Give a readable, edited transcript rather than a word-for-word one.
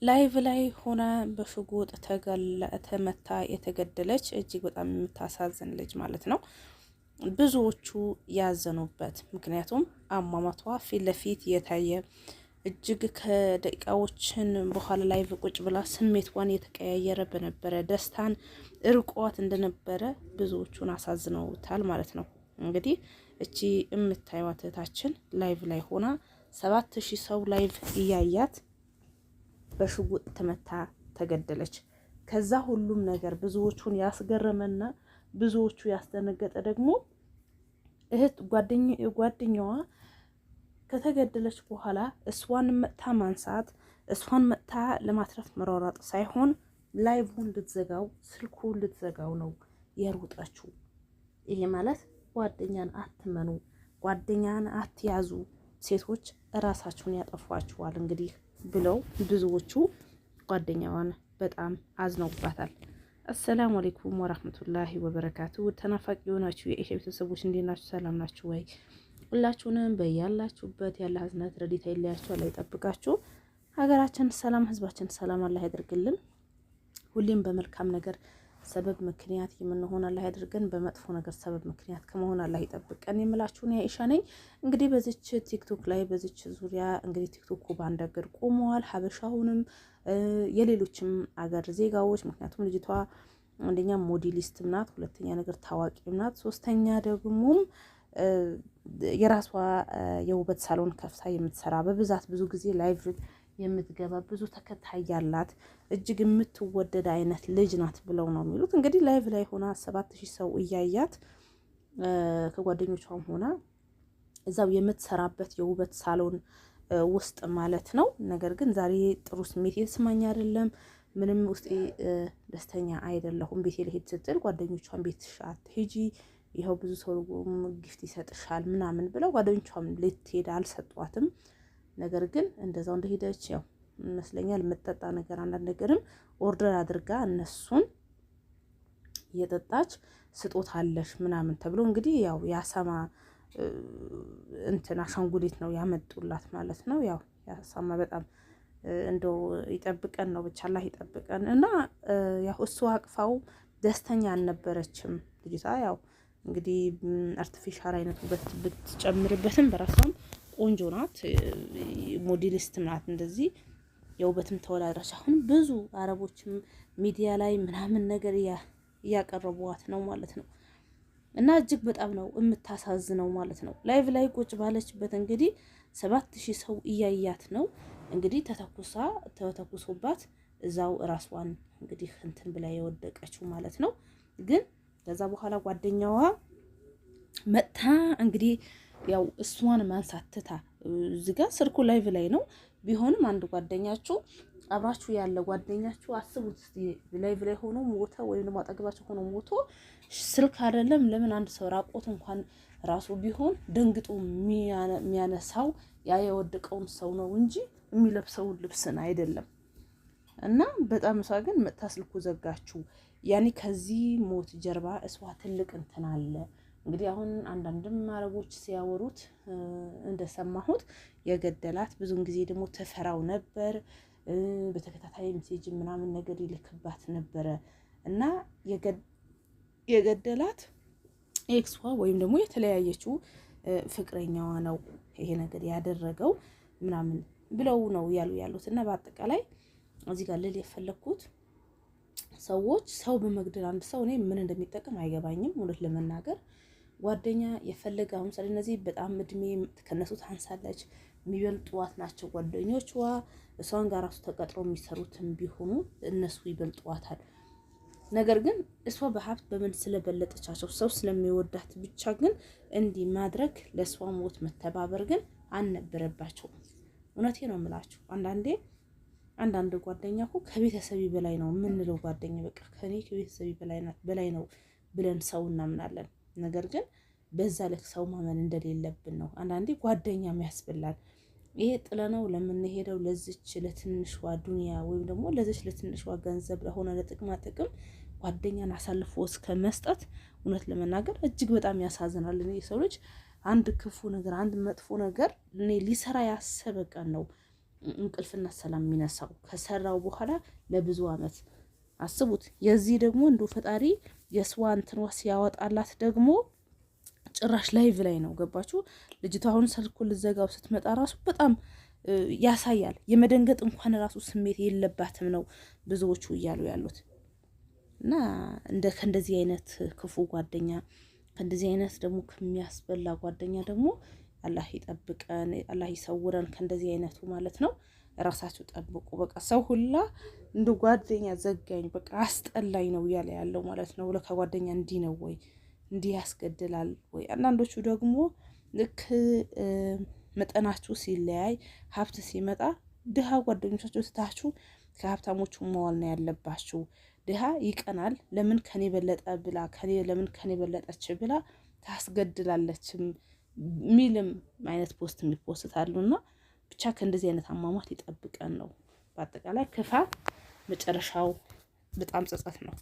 ላይቭ ላይ ሆና በሽጉጥ ተመታ የተገደለች እጅግ በጣም የምታሳዝን ልጅ ማለት ነው። ብዙዎቹ ያዘኑበት ምክንያቱም አሟሟቷ ፊት ለፊት የታየ እጅግ ከደቂቃዎችን በኋላ ላይቭ ቁጭ ብላ ስሜቷን የተቀያየረ በነበረ ደስታን እርቋት እንደነበረ ብዙዎቹን አሳዝነውታል ማለት ነው። እንግዲህ እቺ የምታዩት እህታችን ላይቭ ላይ ሆና 7000 ሰው ላይቭ እያያት በሽጉጥ ተመታ ተገደለች። ከዛ ሁሉም ነገር ብዙዎቹን ያስገረመና ብዙዎቹ ያስደነገጠ ደግሞ እህት ጓደኛዋ ከተገደለች በኋላ እሷን መጥታ ማንሳት እሷን መጥታ ለማትረፍ መሯሯጥ ሳይሆን ላይቭን ልትዘጋው ስልኩን ልትዘጋው ነው የሮጠችው። ይሄ ማለት ጓደኛን አትመኑ፣ ጓደኛን አትያዙ፣ ሴቶች እራሳችሁን ያጠፏችኋል እንግዲህ ብለው ብዙዎቹ ጓደኛዋን በጣም አዝነውባታል። አሰላሙ አለይኩም ወራህመቱላሂ ወበረካቱ። ተናፋቂ የሆናችሁ የኢሻ ቤተሰቦች እንዴት ናችሁ? ሰላም ናችሁ ወይ? ሁላችሁንም በያላችሁበት ያለ ህዝነት ረዲታ ይለያችሁ፣ አላህ ይጠብቃችሁ። ሀገራችን ሰላም፣ ህዝባችን ሰላም አላህ ያደርግልን። ሁሌም በመልካም ነገር ሰበብ ምክንያት የምንሆን አላህ ያድርገን፣ በመጥፎ ነገር ሰበብ ምክንያት ከመሆን አላህ ይጠብቀን የምላችሁ ነው አይሻ ነኝ። እንግዲህ በዚች ቲክቶክ ላይ በዚች ዙሪያ እንግዲህ ቲክቶክ ባንድ አገር ቆመዋል። ሀበሻውንም የሌሎችም አገር ዜጋዎች ምክንያቱም ልጅቷ አንደኛ ሞዴሊስትም ናት፣ ሁለተኛ ነገር ታዋቂም ናት፣ ሶስተኛ ደግሞ የራሷ የውበት ሳሎን ከፍታ የምትሰራ በብዛት ብዙ ጊዜ ላይቭ የምትገባ ብዙ ተከታይ ያላት እጅግ የምትወደድ አይነት ልጅ ናት ብለው ነው የሚሉት። እንግዲህ ላይቭ ላይ ሆና 7000 ሰው እያያት ከጓደኞቿም ሆና እዛው የምትሰራበት የውበት ሳሎን ውስጥ ማለት ነው። ነገር ግን ዛሬ ጥሩ ስሜት የተሰማኝ አይደለም፣ ምንም ውስጤ ደስተኛ አይደለሁም። ቤቴ ልሄድ ስትል ጓደኞቿን ቤትሽ አትሄጂ፣ ይኸው ብዙ ሰው ጊፍት ይሰጥሻል ምናምን ብለው ጓደኞቿም ልትሄድ አልሰጧትም። ነገር ግን እንደዛው እንደሄደች ያው ይመስለኛል የምትጠጣ ነገር አንዳንድ ነገርም ኦርደር አድርጋ እነሱን እየጠጣች ስጦታ አለሽ ምናምን ተብሎ እንግዲህ ያው ያሰማ እንትን አሻንጉሊት ነው ያመጡላት ማለት ነው። ያው ያሰማ በጣም እንደው ይጠብቀን ነው ብቻ አላህ ይጠብቀን። እና ያው እሱ አቅፋው ደስተኛ አልነበረችም ልጅቷ። ያው እንግዲህ አርቲፊሻል አይነት ውበት ብትጨምርበትም በራሷም ቆንጆ ናት፣ ሞዴሊስት ናት። እንደዚህ የውበትም ተወዳድራች አሁን ብዙ አረቦችም ሚዲያ ላይ ምናምን ነገር እያቀረቧት ነው ማለት ነው። እና እጅግ በጣም ነው የምታሳዝነው ማለት ነው። ላይቭ ላይ ቁጭ ባለችበት እንግዲህ 7000 ሰው እያያት ነው እንግዲህ ተተኩሶባት እዛው ራሷን እንግዲህ እንትን ብላ የወደቀችው ማለት ነው። ግን ከዛ በኋላ ጓደኛዋ መጥታ እንግዲህ ያው እሷን ማንሳት ትታ እዚህ ጋር ስልኩ ላይቭ ላይ ነው። ቢሆንም አንድ ጓደኛችሁ አብራችሁ ያለ ጓደኛችሁ አስቡት እስቲ ላይቭ ላይ ሆኖ ሞተ ወይም ደግሞ አጠገባችሁ ሆኖ ሞቶ ስልክ አይደለም ለምን አንድ ሰው ራቆት እንኳን ራሱ ቢሆን ደንግጦ የሚያነሳው ያ የወደቀውን ሰው ነው እንጂ የሚለብሰውን ልብስን አይደለም። እና በጣም እሷ ግን መጥታ ስልኩ ዘጋችሁ። ያኔ ከዚህ ሞት ጀርባ እሷ ትልቅ እንትን አለ። እንግዲህ አሁን አንዳንድም አረቦች ሲያወሩት እንደሰማሁት የገደላት ብዙን ጊዜ ደግሞ ተፈራው ነበር፣ በተከታታይ ሜሴጅ ምናምን ነገር ይልክባት ነበረ እና የገደላት ኤክሷ ወይም ደግሞ የተለያየችው ፍቅረኛዋ ነው ይሄ ነገር ያደረገው ምናምን ብለው ነው ያሉት። እና በአጠቃላይ እዚህ ጋር ልል የፈለኩት ሰዎች ሰው በመግደል አንድ ሰው እኔ ምን እንደሚጠቀም አይገባኝም እውነት ለመናገር። ጓደኛ የፈለገ አሁን ሰለ እነዚህ በጣም እድሜ ከነሱ ታንሳለች፣ የሚበልጧት ናቸው ጓደኞቿ። እሷን ጋር ራሱ ተቀጥረው የሚሰሩትም ቢሆኑ እነሱ ይበልጧታል። ነገር ግን እሷ በሀብት በምን ስለበለጠቻቸው ሰው ስለሚወዳት ብቻ ግን እንዲህ ማድረግ ለእሷ ሞት መተባበር ግን አልነበረባቸውም። እውነቴ ነው የምላችሁ። አንዳንድ ጓደኛ እኮ ከቤተሰቢ በላይ ነው የምንለው ጓደኛ በቃ ከኔ ከቤተሰቢ በላይ ነው ብለን ሰው እናምናለን። ነገር ግን በዛ ልክ ሰው ማመን እንደሌለብን ነው አንዳንዴ ጓደኛም ያስብላል። ይሄ ጥለነው ለምንሄደው ለዚች ለትንሿ ዱንያ ወይም ደግሞ ለዚች ለትንሿ ገንዘብ ለሆነ ለጥቅማ ጥቅም ጓደኛን አሳልፎ እስከ መስጠት እውነት ለመናገር እጅግ በጣም ያሳዝናል። እኔ የሰው ልጅ አንድ ክፉ ነገር አንድ መጥፎ ነገር እኔ ሊሰራ ያሰበ ቀን ነው እንቅልፍና ሰላም የሚነሳው ከሰራው በኋላ ለብዙ አመት አስቡት። የዚህ ደግሞ እንዶ ፈጣሪ የስዋ እንትንዋ ሲያወጣላት ደግሞ ጭራሽ ላይቭ ላይ ነው። ገባችሁ? ልጅቷ አሁን ስልኩን ልዘጋው ስትመጣ ራሱ በጣም ያሳያል። የመደንገጥ እንኳን ራሱ ስሜት የለባትም ነው ብዙዎቹ እያሉ ያሉት። እና ከእንደዚህ አይነት ክፉ ጓደኛ ከእንደዚህ አይነት ደግሞ ከሚያስበላ ጓደኛ ደግሞ አላህ ይጠብቀን፣ አላህ ይሰውረን ከእንደዚህ አይነቱ ማለት ነው። ራሳችሁ ጠብቁ። በቃ ሰው ሁላ እንደ ጓደኛ ዘጋኝ፣ በቃ አስጠላኝ ነው እያለ ያለው ማለት ነው። ለካ ጓደኛ እንዲህ ነው ወይ እንዲህ ያስገድላል ወይ? አንዳንዶቹ ደግሞ ልክ መጠናችሁ ሲለያይ ሀብት ሲመጣ ድሃ ጓደኞቻችሁ ትታችሁ ከሀብታሞቹ መዋል ነው ያለባችሁ። ድሃ ይቀናል። ለምን ከኔ በለጠ ብላ ለምን ከኔ በለጠች ብላ ታስገድላለችም ሚልም አይነት ፖስት የሚፖስታሉና ብቻ ከእንደዚህ አይነት አሟሟት ይጠብቀን ነው። በአጠቃላይ ክፋት መጨረሻው በጣም ጸጸት ነው።